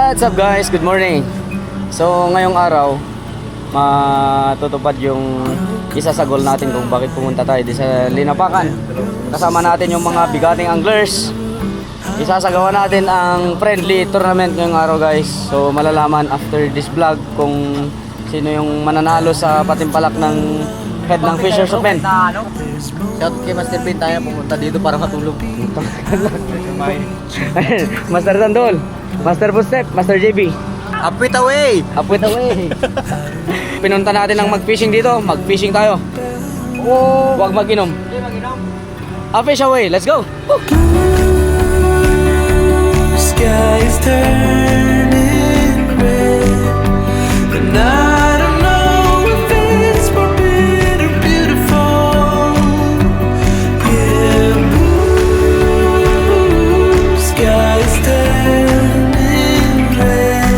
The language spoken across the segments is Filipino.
What's up guys? Good morning. So ngayong araw matutupad yung isa sa goal natin kung bakit pumunta tayo di sa Linapakan. Kasama natin yung mga bigating anglers. Isasagawa natin ang friendly tournament ngayong araw guys. So malalaman after this vlog kung sino yung mananalo sa patimpalak ng head ng Fisher Open. Shout kay Master Pin, tayo pumunta dito para matulog. Master Tandol, Master Boostep, Master JB. Upwit away! Upwit away! Pinunta natin ang mag-fishing dito. Mag-fishing tayo. Huwag mag-inom. Fish away, let's go! Sky is turning red, and I don't know if it's forbidden or beautiful. Yeah, blue sky is turning red,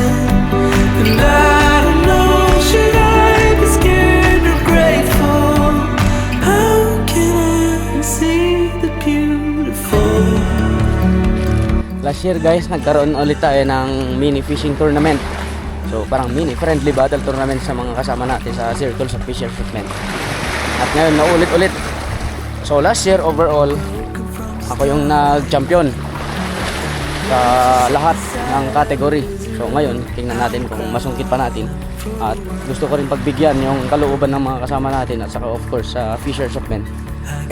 and I don't know, should I be scared or grateful? How can I see the beautiful? Last year guys, nagkaroon ulit tayo ng mini fishing tournament. So parang mini friendly battle tournament sa mga kasama natin sa Circles of Fisher Footmen. At ngayon naulit-ulit. So last year overall, ako yung nag-champion sa lahat ng category. So ngayon, tingnan natin kung masungkit pa natin. At gusto ko rin pagbigyan yung kalooban ng mga kasama natin at saka of course sa Fisher Footmen.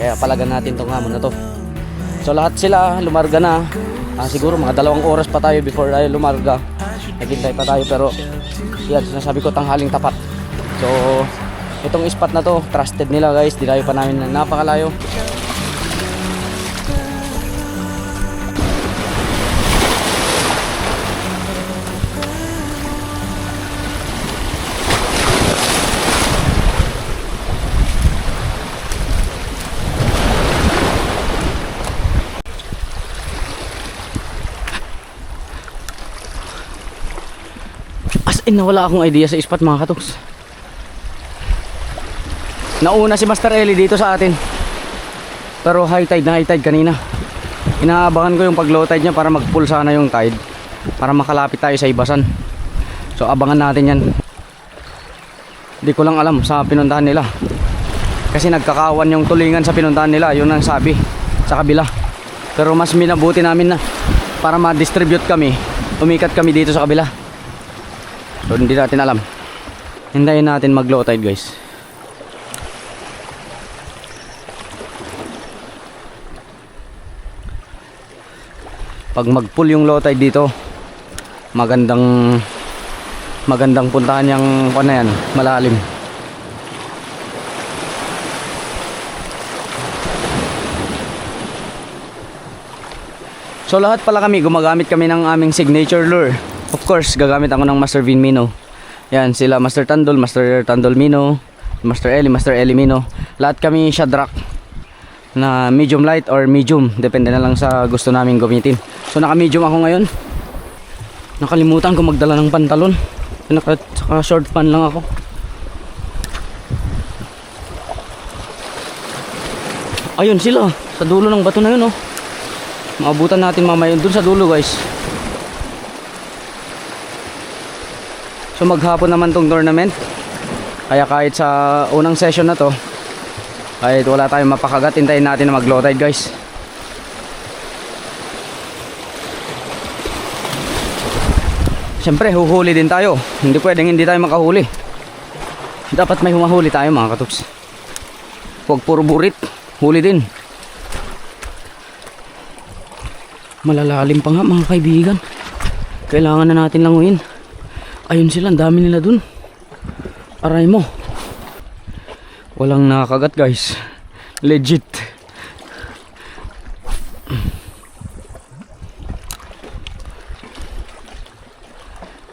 Kaya palagan natin tong hamon na to. So lahat sila lumarga na. Siguro mga 2 oras pa tayo before tayo lumarga. Naghintay pa tayo pero yan, sinasabi ko tanghaling tapat. So itong spot na to, trusted nila guys. Dilayo pa namin na napakalayo. Nawala akong idea sa spot mga katoks. Nauna si Master Eli dito sa atin. Pero high tide kanina. Inaabangan ko yung pag low tide niya para mag-pull sana yung tide. Para makalapit tayo sa Ibasan. So abangan natin yan. Hindi ko lang alam sa pinuntahan nila. Kasi nagkakawan yung tulingan sa pinuntahan nila. Yun ang sabi sa kabila. Pero mas minabuti namin na para ma-distribute kami. Umikat kami dito sa kabila. So hindi natin alam. Hintayin natin mag low tide guys. Pag mag pull yung low tide dito, magandang puntahan yung ano yan, malalim. So lahat pala kami gumagamit kami ng aming signature lure. Of course, gagamit ako ng Master Vin Mino. Yan, sila Master Tandol, Master Tandol Mino, Master Eli Mino. Lahat kami Shadrack na medium light or medium. Depende na lang sa gusto namin gamitin. So naka-medium ako ngayon. Nakalimutan ko magdala ng pantalon. Naka-short pan lang ako. Ayun sila, sa dulo ng bato na yun oh. Maabutan natin mamaya dun sa dulo guys. So maghapon naman tong tournament. Kaya kahit sa unang session na to, kahit wala tayong mapakagat, hintayin natin na mag low tide guys. Siyempre huhuli din tayo. Hindi pwedeng hindi tayo makahuli. Dapat may humahuli tayo mga katuks. Huwag puro burit, huli din. Malalalim pa nga mga kaibigan. Kailangan na natin languin. Ayun sila, ang dami nila dun. Aray mo. Walang nakakagat guys. Legit.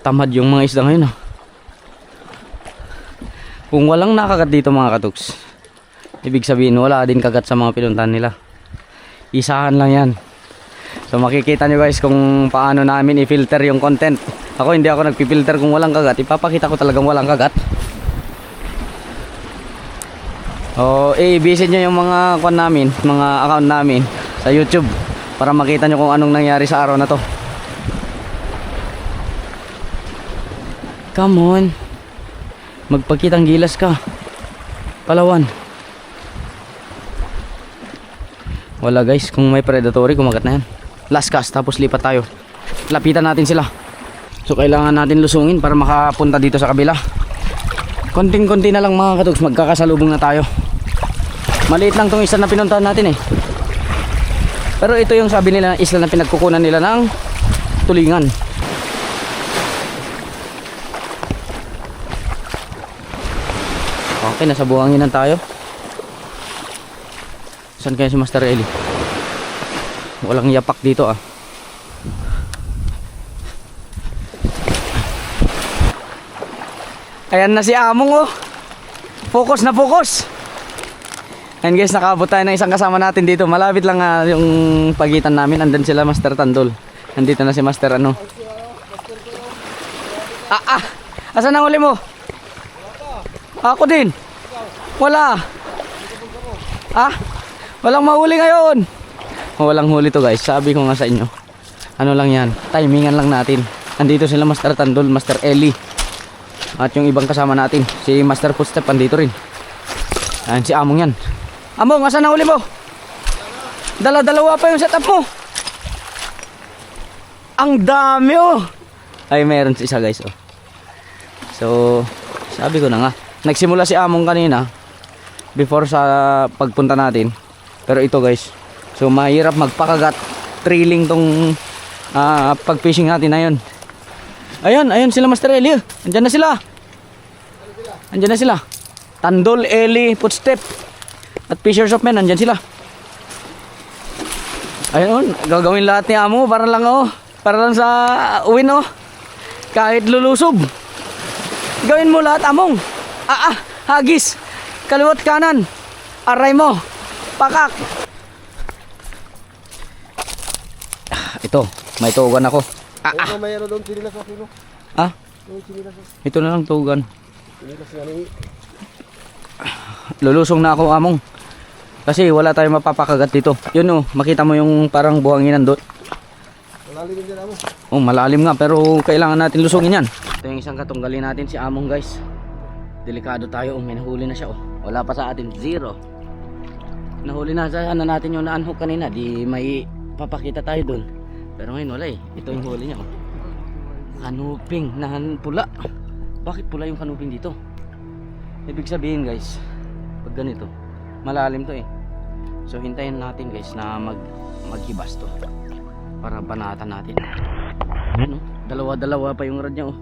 Tamad yung mga isda ngayon ah. Kung walang nakagat dito mga katuks, ibig sabihin wala din kagat sa mga pinuntahan nila. Isahan lang yan. So makikita nyo guys kung paano namin i-filter yung content. Ako hindi ako nagpipilter kung walang kagat. Ipapakita ko talagang walang kagat. O i-visit nyo yung mga account namin sa YouTube para makita nyo kung anong nangyari sa araw na to. Come on. Magpakitang gilas ka. Palawan. Wala guys, kung may predatory, kumagat na yan. Last cast, tapos lipat tayo. Lapitan natin sila. So kailangan natin lusungin para makapunta dito sa kabila. Konting-konti na lang mga katugs, magkakasalubong na tayo. Maliit lang tong isla na pinuntahan natin eh. Pero ito yung sabi nila, isla na pinagkukunan nila ng tulingan. Okay, nasa buhanginan tayo. Saan kaya si Master Eli? Walang yapak dito ah. Ayan na si Among oh. Focus na focus. Ayan guys, nakaabot tayo ng isang kasama natin dito. Malapit lang yung pagitan namin. Andun sila Master Tandol. Nandito na si Master ano. Asan ang huli mo? Ako din. Wala. Walang mahuli ngayon. Walang huli to guys. Sabi ko nga sa inyo. Ano lang yan. Timingan lang natin. Andito sila Master Tandol, Master Eli. At yung ibang kasama natin. Si Master Footstep andito rin. Ayan si Among yan. Among, asan ang huli mo? Dala-dalawa pa yung setup mo. Ang dami oh. Ay meron isa guys oh. So sabi ko na nga, nagsimula si Among kanina before sa pagpunta natin. Pero ito guys, so mahirap magpakagat. Trailing tong pag-fishing natin na yun. Ayun sila Master Eli. Andyan na sila. Andyan na sila. Tandol, Eli, Footstep at Fishers of Men, andyan sila. Ayun, gagawin lahat ni Amo para lang sa uwin oh. Kahit lulusob. Gawin mo lahat Among. Hagis. Kaliwat kanan. Aray mo. Pakak. Ito, may tugan ako. Mayroon doon sinilas sa kilo. Ito na lang tugan. Lulusong na ako Among. Kasi wala tayong mapapakagat dito. Yun oh, makita mo yung parang buhanginan doon. Malalim din Among. Oh, malalim nga pero kailangan natin lusungin yan. Ito yung isang katunggali natin si Among guys. Delikado tayo, may nahuli na siya oh. Wala pa sa atin, 0. Nahuli na sa natin yung na-unhook kanina, di may papakita tayo doon. Pero ngayon wala eh. Ito yung huli niya oh. Kanuping na pula. Bakit pula yung kanuping dito? Ibig sabihin guys, pag ganito, malalim to eh. So hintayin natin guys na maghibas to para banatan natin. Ayan oh, dalawa-dalawa pa yung rod niya oh.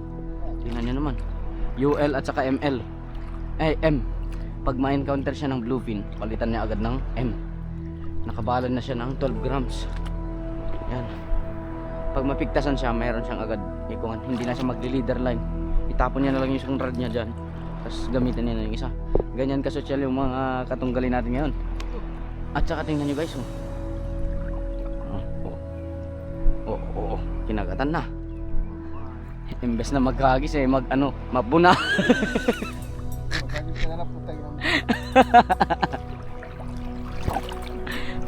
Tingnan nyo naman, UL at saka ML. M. Pag ma-encounter siya ng bluefin, palitan niya agad ng M. Nakabalan na siya ng 12 grams. Yan. Pag mapigtasan siya, mayroon siyang agad ikungan. Hindi na siya magli-leader line. Itapon niya na lang yung isang rod niya dyan. Tapos gamitin niya na yung isa. Ganyan kasosyal yung mga katunggali natin ngayon. At saka tingnan nyo guys oh. Kinagatan na. Imbes na maghagis eh, mabuna.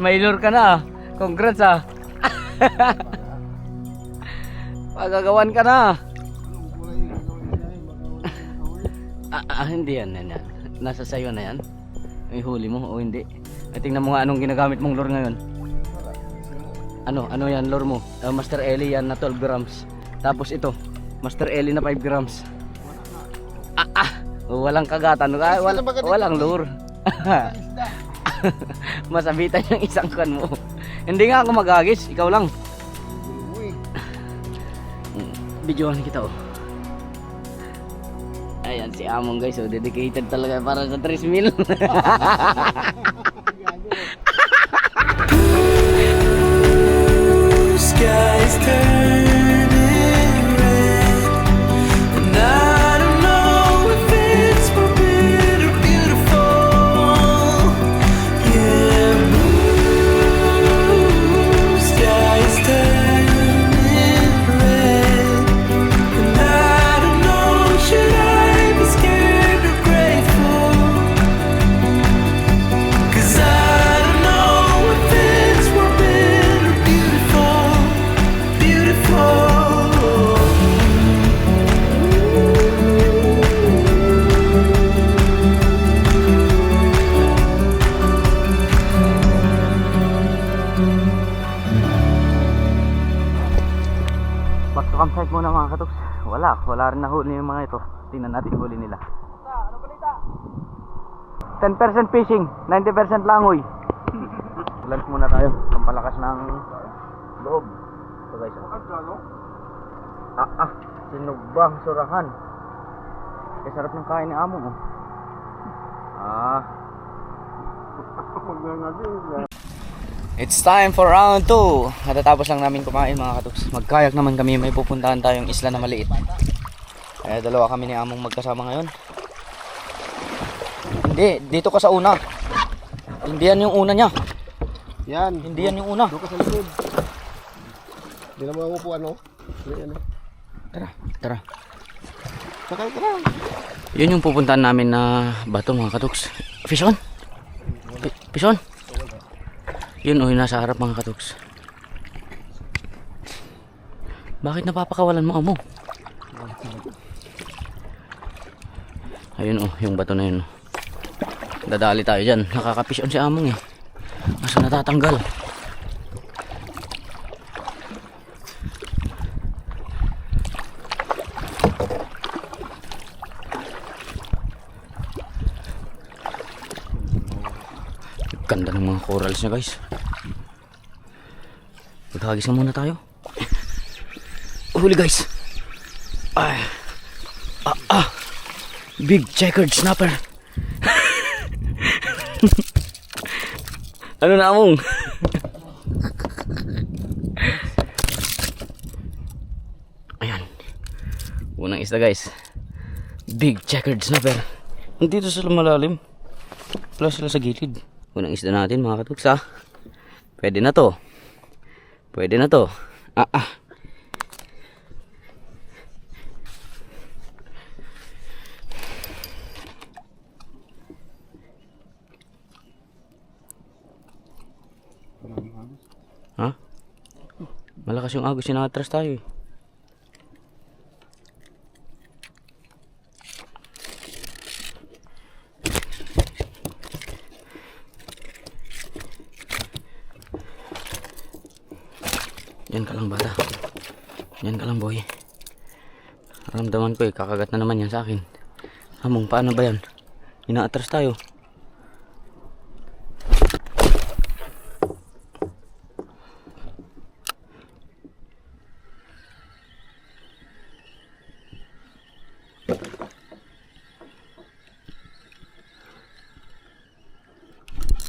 May lure ka na. Congrats Pagagawan ka na. Hindi yan. Nasa sayo na yan. May huli mo o hindi. Tingnan mo nga anong ginagamit mong lure ngayon. Ano yan lure mo? Master Eli yan na 12 grams. Tapos ito, Master Eli na 5 grams. Walang kagatan. Walang lure. Masabitan yung isang kan mo. Hindi nga ako maghagis, ikaw lang. Videohan kita oh. Ayan si Among guys oh, dedicated talaga para sa 3 mil. Skies turning red, and I don't know if it's for better or beautiful. Yeah, blue skies turning red, and I don't know, should I be scared or grateful? 'Cause muna mga katoks. Wala rin nahuli yung mga ito. Tingnan natin huli nila. 10% fishing, 90% langoy. Lunch muna tayo, pampalakas ng loob. So guys, sinugbang surahan. Kaya sarap ng kain ni amo. It's time for round 2. Natatapos lang namin kumain mga katoks. Magkayak naman kami, may pupuntahan tayong isla na maliit. Kaya dalawa kami ni among magkasama ngayon. Hindi, dito ka sa una. Hindi yan yung una niya. Yan. Hindi yan yung una. Doon ka sa likod. Hindi na mamupuan, no? Yan, Tara. Sakay ka lang. Yun yung pupuntahan namin na bato mga katoks. Fish on? Fish on? Yun yung nasa harap mga katoks. Bakit napapakawalan mo amo? Ayun yung bato na yun. Dadali tayo dyan. Nakaka-fish on si among eh. Kaso natatanggal. Ganda ng mga corals niya guys. Maghagis na muna tayo. Huli guys. Big checkered snapper. Ano na among? Ayan. Unang isda guys. Big checkered snapper. Dito sila malalim. Wala sila sa gilid. Unang isda natin mga katoks ha. Pwede na to. Ha? Malakas yung agos, sinatras tayo eh. Yan ka lang bata. Yan ka lang boy. Aramdaman ko eh, kakagat na naman yan sa akin. Among, paano ba yan? Inaatras tayo.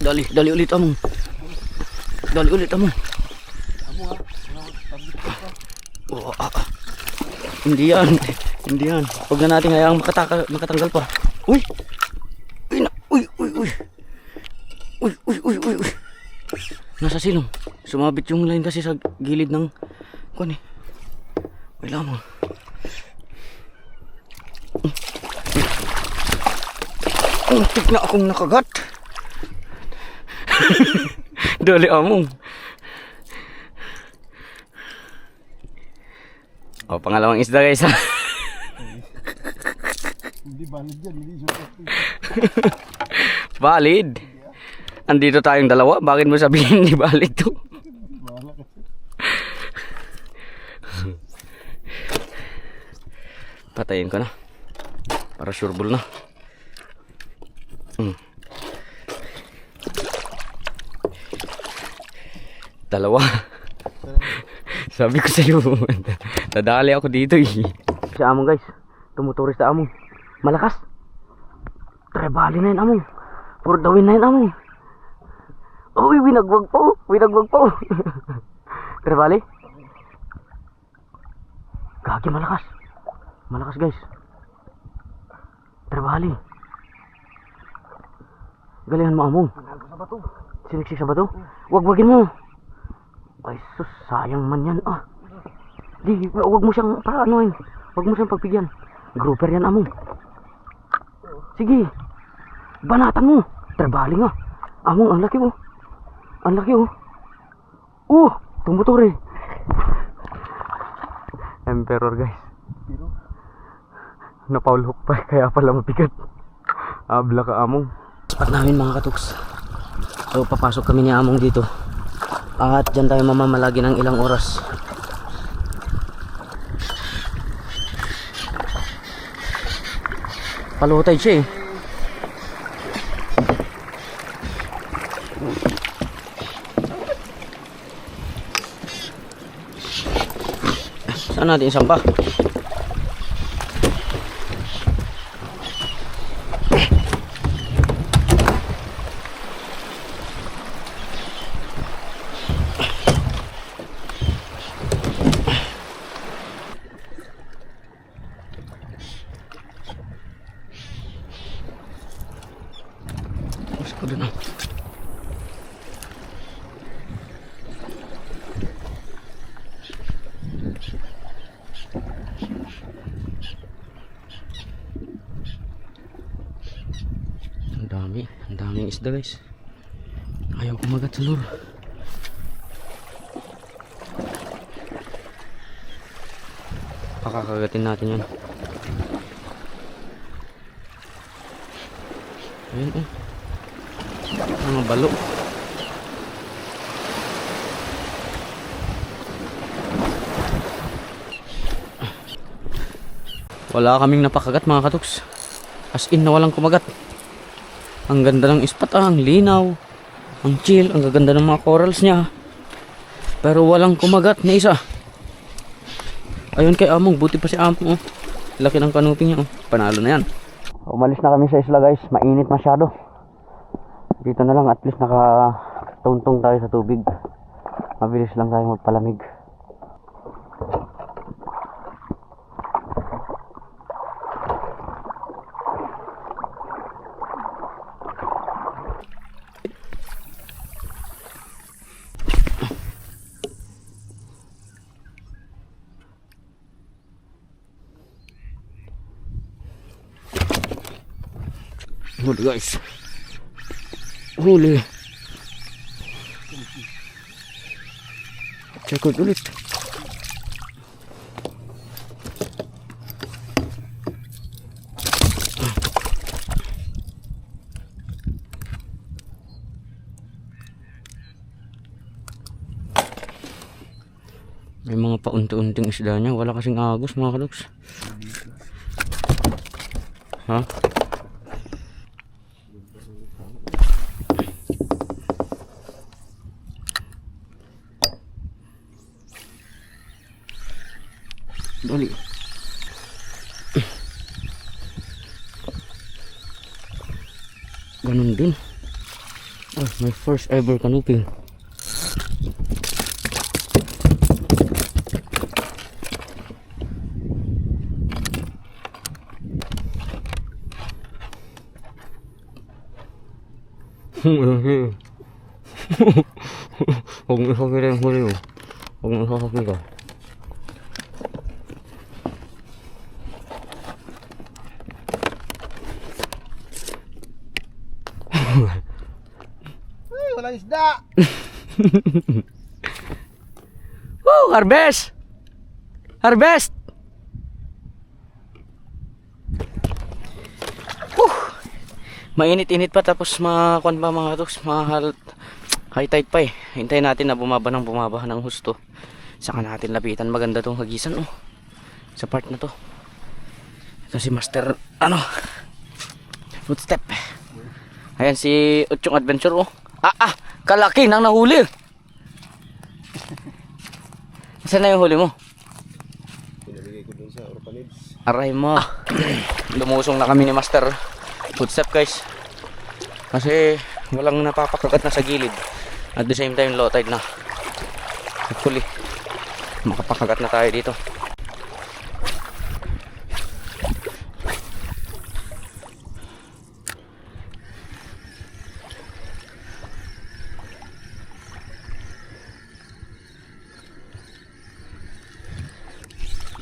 Dali ulit among. Hindi yan. Huwag na natin hayang makatanggal pa. Uy. Nasa silong. Sumabit yung line kasi sa gilid ng kuwan eh. May lamang. Untik na akong nakagat. Dali among. Pangalawang isda guys ha. Hindi valid yan. Hindi sukat. Valid. Andito tayong dalawa. Bakit mo sabihin hindi valid to? Bahala kasi. Patayin ko na. Para sureball na. Dalawa. Sabi ko sa'yo, nadali ako dito eh. Sa among guys, tumuturis sa among. Malakas. Trebali na yun among. For the win na yun among. Uy, winagwag po. Trebali. Gagi, malakas. Malakas guys. Trebali. Galingan mo among. Siniksik sa bato. Wagwagin mo. Ay sus, sayang man yan ah. Di, wag mo siyang paanoin. Wag mo siyang pagpigyan. Grouper yan among. Sige. Banatan mo. Trebali nga. Among, ang laki oh. Tumuturi. Emperor guys. Napaul hook pa, kaya pala mabigat. Abla ka among. Spot namin mga katoks. So papasok kami ni among dito. At dyan tayo mamamalagi ng ilang oras. Palutay siya eh. Saan natin isampa? Mas ko dun ah. Ang daming isda guys. Ayaw kumagat sa lure. Pakakagatin natin yan. Ayun oh. Mga balo. Wala kaming napakagat mga katuks. As in na walang kumagat. Ang ganda ng ispat ang linaw. Ang chill, ang gaganda ng mga corals niya. Pero walang kumagat na isa. Ayun kay Among, buti pa si Among oh. Laki ng kanuping niya oh. Panalo na yan. Umalis na kami sa isla guys, mainit masyado. Dito na lang at least nakatuntong tayo sa tubig. Mabilis lang tayo magpalamig. Huli guys. Huli. Check out ulit. May mga paunti-unting isda niya. Wala kasing agos mga kaluks. Ha? Dali. Ganun din. Oh, my first ever canoping. Huwag mo sakit ang huli mo. Huwag mo sakit ka. Ay, walang isda. Woo! Harvest! Harvest! Mainit-init pa tapos makuan pa mga toks, high tide pa eh. Hintayin natin na bumaba ng husto. Saka natin lapitan. Maganda tong hagisan oh. Sa part na to. Ito si Master Footstep. Ayan si Utsyong Adventure oh. Kalaki nang nahuli. Saan na yung huli mo? Pinamigay ko dun sa orphanage. Aray mo. Lumusong na kami ni Master Footstep guys. Kasi walang napapakagat na sa gilid. At the same time low tide na. Hopefully makapakagat na tayo dito.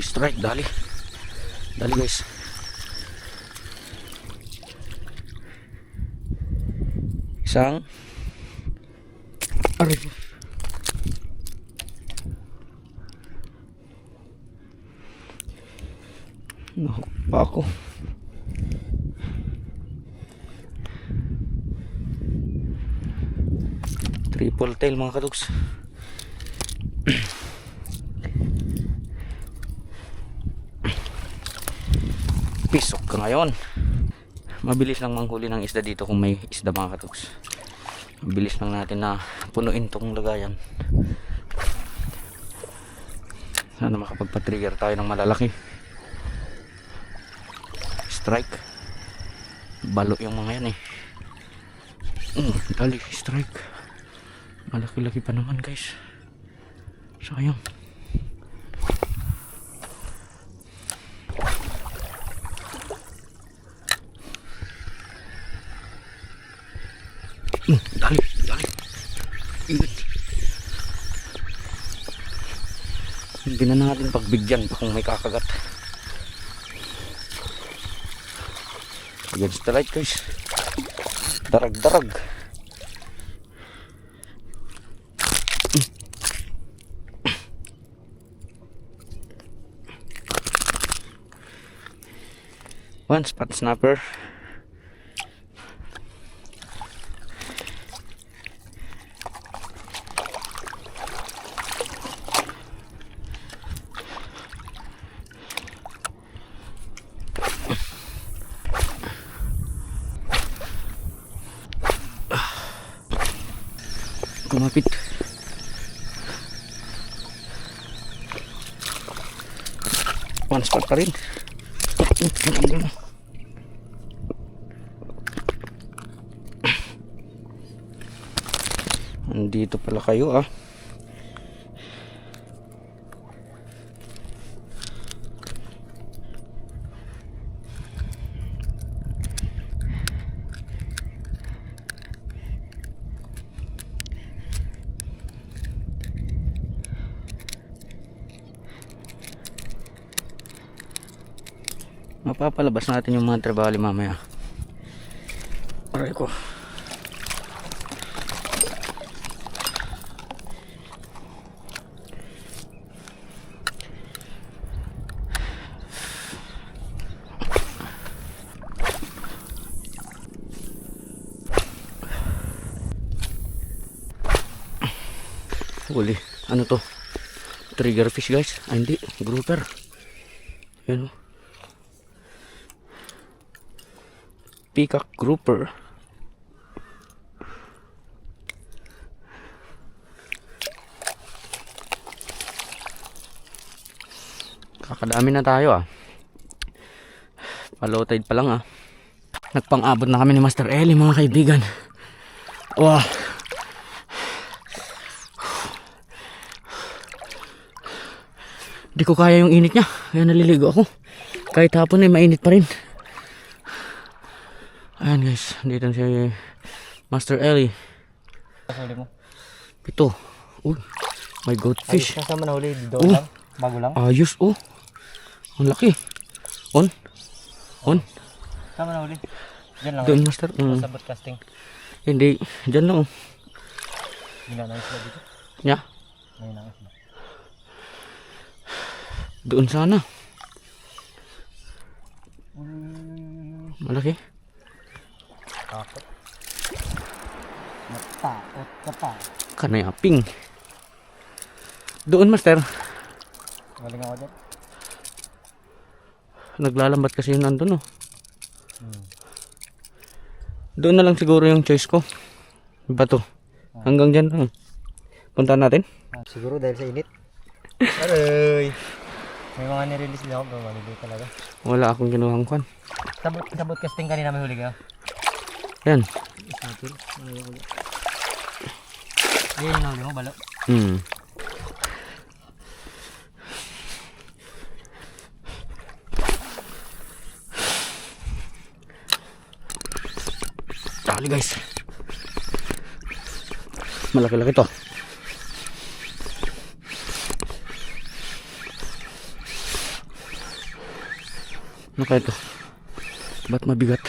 Strike, dali guys. Isang aray nahuk pa ako. Triple tail mga kadugs. Pisok ka ngayon. mabilis lang manghuli ng isda dito kung may isda mga katuks. Mabilis lang natin na punuin tong lagayan. Sana makapagpa-trigger tayo ng malalaki. Strike. Balo yung mga yan eh. Dali, strike. Malaki-laki pa naman guys. Sayang. Dali, dali. Ingat. Hindi na natin pagbigyan pa kung may kakagat. Against the light guys. Darag-darag. One spot snapper. Kumapit. One spot pa rin. Andito pala kayo ah. Mapapalabas natin yung mga trabali mamaya. Aray ko. Huli. Ano to? Trigger fish guys. Ah, hindi. Grouper. Yan o. Peacock grouper. Kakadami na tayo ah. Low tide pa lang ah. Nagpang-abot na kami ni Master Eli mga kaibigan. Wow. Di ko kaya yung init niya. Kaya naliligo ako. Kahit hapon ay mainit pa rin. Ayan guys, dito si Master Eli. Huli mo. 7. Uy, may goldfish. Ayos na sama na huli. Doon lang. Bago lang. Ayos oh. Ang laki. On. Sama na huli. Diyan lang. Doon Master. Sa broadcasting. Hindi, dyan lang oh. Ginanayos na dito. Nya, May nangis na. doon sana. Malaki. Takot. Matakot ka pa. Kanayaping. Doon Master. Galing ako dyan. Naglalambat kasi yun nandun oh. Doon na lang siguro yung choice ko. Bato. Hanggang dyan lang. Punta natin. Siguro dahil sa init. Aray! May mga nirelease din ako pero maliliit talaga. Wala akong ginuhang kwan. Sa broadcasting kanina may huli kayo. Yan. Snapping. Ayun yung huli mo, balo. Dali guys. Malaki-laki to. Ano kaya to? Ba't mabigat?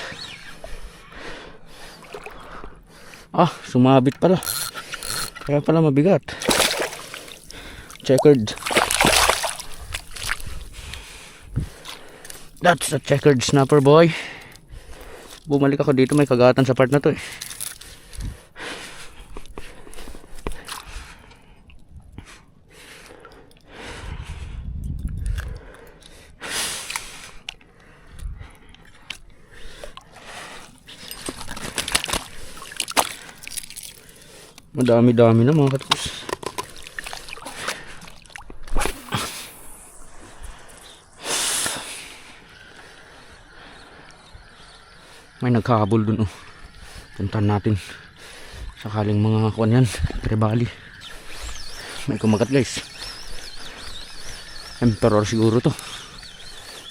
Ah, sumabit pala. Kaya pala mabigat. Checkered. That's a checkered snapper boy. Bumalik ako dito, may kagatan sa part na to eh. Madami-dami na mga katuks. May nagkahabol dun oh. Puntahan natin. Sakaling mga kuwan yan. Tribali. May kumagat guys. Emperor siguro to.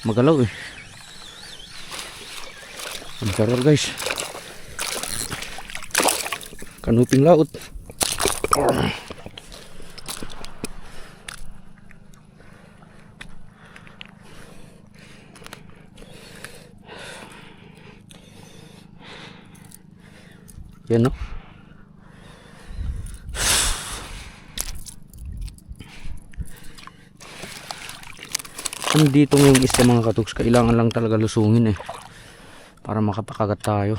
Magalaw eh. Emperor guys. Kanuping laot. Yan no. Andito yung isda mga katuks. Kailangan lang talaga lusungin eh. Para makapakagat tayo.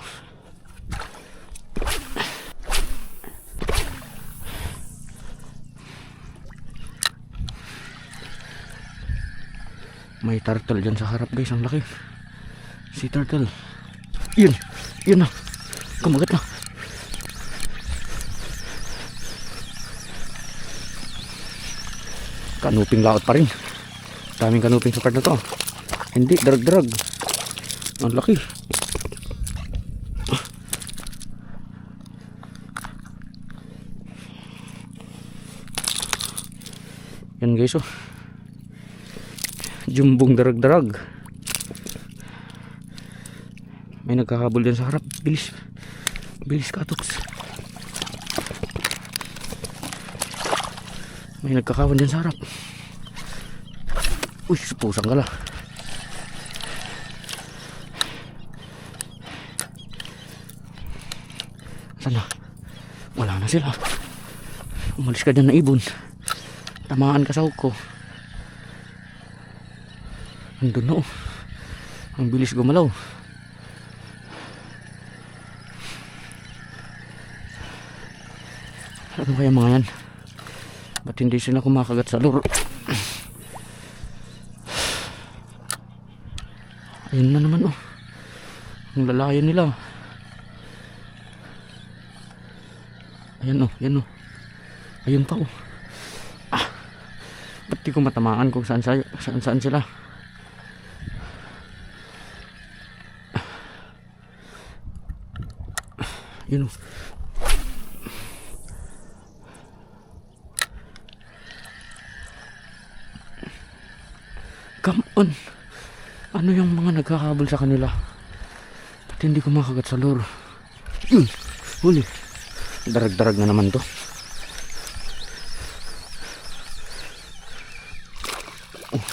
May turtle dyan sa harap guys. Ang laki. Si turtle. Yun. Yun na. Kumagat na. Kanuping laot pa rin. Daming kanuping sa part na to. Hindi, drag-drag. Ang laki. Yan guys oh. Jumbong drag-drag. May nagkakabol dyan sa harap. Bilis. Bilis katuks. May nagkakawan dyan sa harap. Uy, pusang gala. Sana? Wala na sila. Umalis ka dyan na ibon. Tamaan ka sa ko. Andun na oh. Ang bilis gumalaw. Ano kaya mga yan? Ba't hindi sila kumakagat sa lure? Ayun na naman oh. Ang lalayan nila. Ayan oh, yan oh. Ayun pa oh. Ah. Ba't di ko matamaan kung saan sila? Yun oh. Come on. Ano yung mga nagkakabol sa kanila? Ba't hindi ko makagat sa lure? Yun. Huli. Darag-darag na naman to. Oh.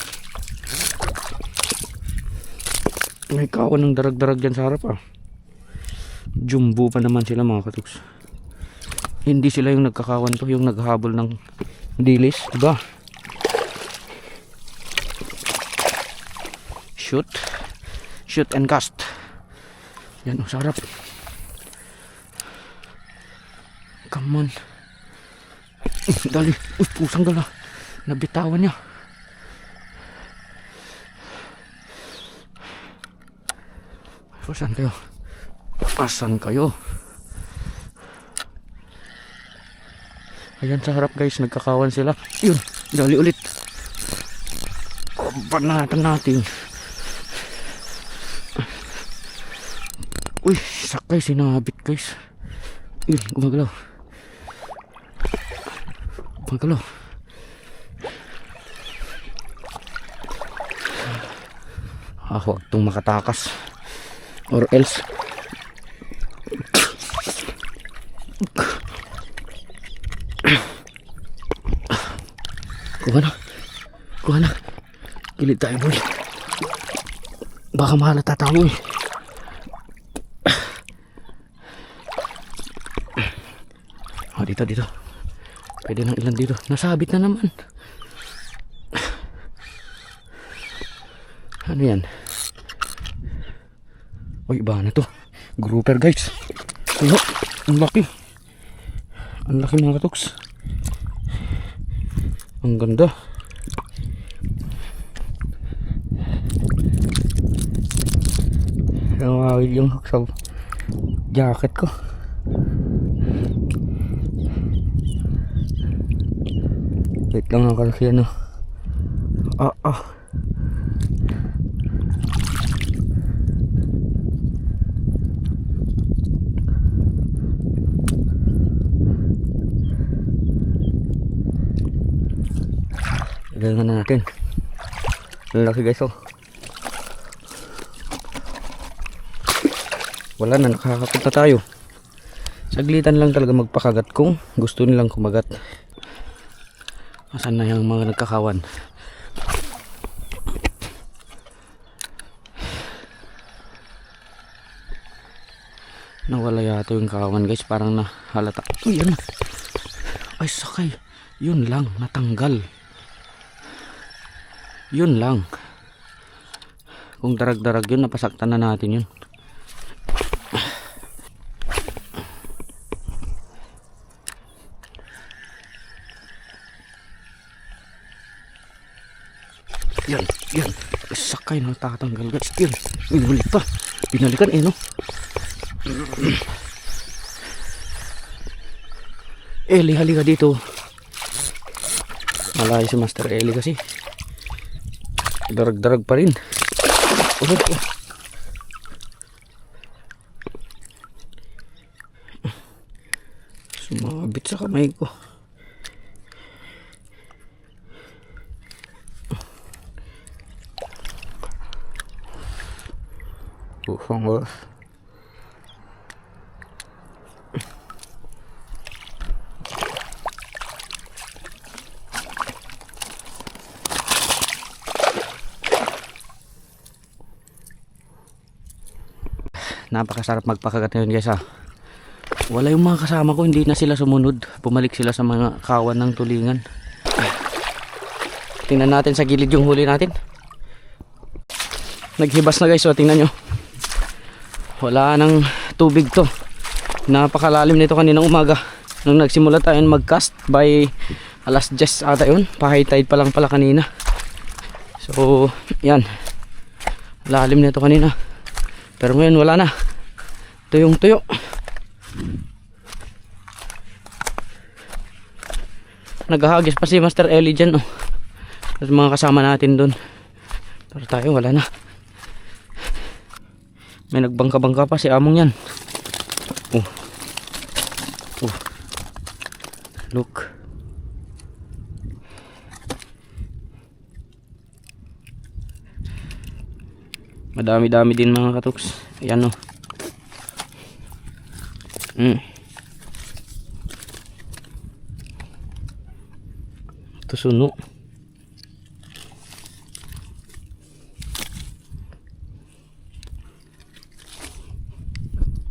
May kawan ng darag-darag dyan sa harap ah. Jumbo pa naman sila mga katuks. Hindi sila yung nagkakawan to. Yung naghahabol ng dilis. Diba? Shoot and cast. Yan o, sarap. Come on. Dali. Uy, pusang gala. Nabitawan niya. Asan kayo? Asan kayo? Ayan sa harap guys, nagkakawan sila. Yun, dali ulit. Banatan natin. Uy, sakay, sinabit guys. Yun, gumagalaw. Gumagalaw. Huwag itong makatakas. Or else. Kuha na. Kuha na. Kilid tayo boy. Baka mahalata tayo eh. Oh, dito. Pwede nang ilan dito. Nasabit na naman. Ano yan? Uy, iba na to. Grouper guys. Ayun, ang laki. Ang laki mga katuks. Ang ganda. Nawawil yung hook sa jacket ko. Wait lang ang kalaki ano. Galingan na natin. Lalaki guys oh. Wala na, nakakapit na tayo. Saglitan lang talaga magpakagat kung gusto nilang kumagat. Asan na yung mga nagkakawan? Nawala yata yung kawan guys, parang nahalata. Uy, yan. Ay sakay. Yun lang, natanggal. Yun lang. Kung darag-darag yun, napasaktan na natin yun. Yan, yan. Sakay na tatanggal guys. Yan, inulit pa. Binalikan no. Eli, halika dito. Malayo si Master Eli kasi. Darag-darag pa rin. Sumabit sa kamay ko. Bufang ba? Napakasarap magpakagat ngayon guys ha. Wala yung mga kasama ko, hindi na sila sumunod. Bumalik sila sa mga kawan ng tulingan. Tingnan natin sa gilid yung huli natin. Naghibas na guys, so tingnan nyo. Wala nang tubig to. Napakalalim nito kaninang umaga. Nung nagsimula tayo mag-cast by alas 10 ata yun. Pa-high tide pa lang pala kanina. So yan, lalim nito kanina. Pero ngayon wala na. Tuyong tuyo. Naghahagis pa si Master Eli dyan oh. At mga kasama natin doon. Pero tayo wala na. May nagbangka-bangka pa si among yan. Look. Madami-dami din mga katuks. Ayan o. Ito suno.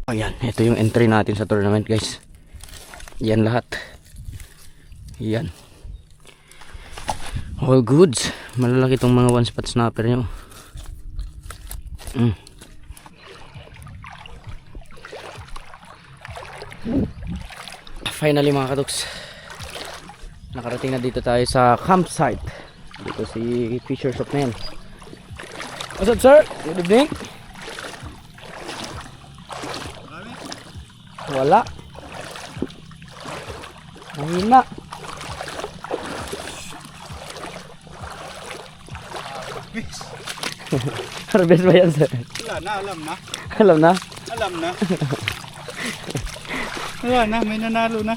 Ayan, ito yung entry natin sa tournament guys. Yan lahat. Yan. All goods. Malalaki itong mga one spot snapper nyo. Finally mga katuks, nakarating na dito tayo sa campsite. Dito si Fishers of Men. What's up sir? Good evening. Wala. Mahina. Harvest ba yan sir? Wala na, alam na. Alam na? Alam na. Wala na, may nanalo na.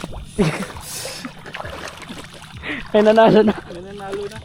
Ay nanalo na. May nanalo na.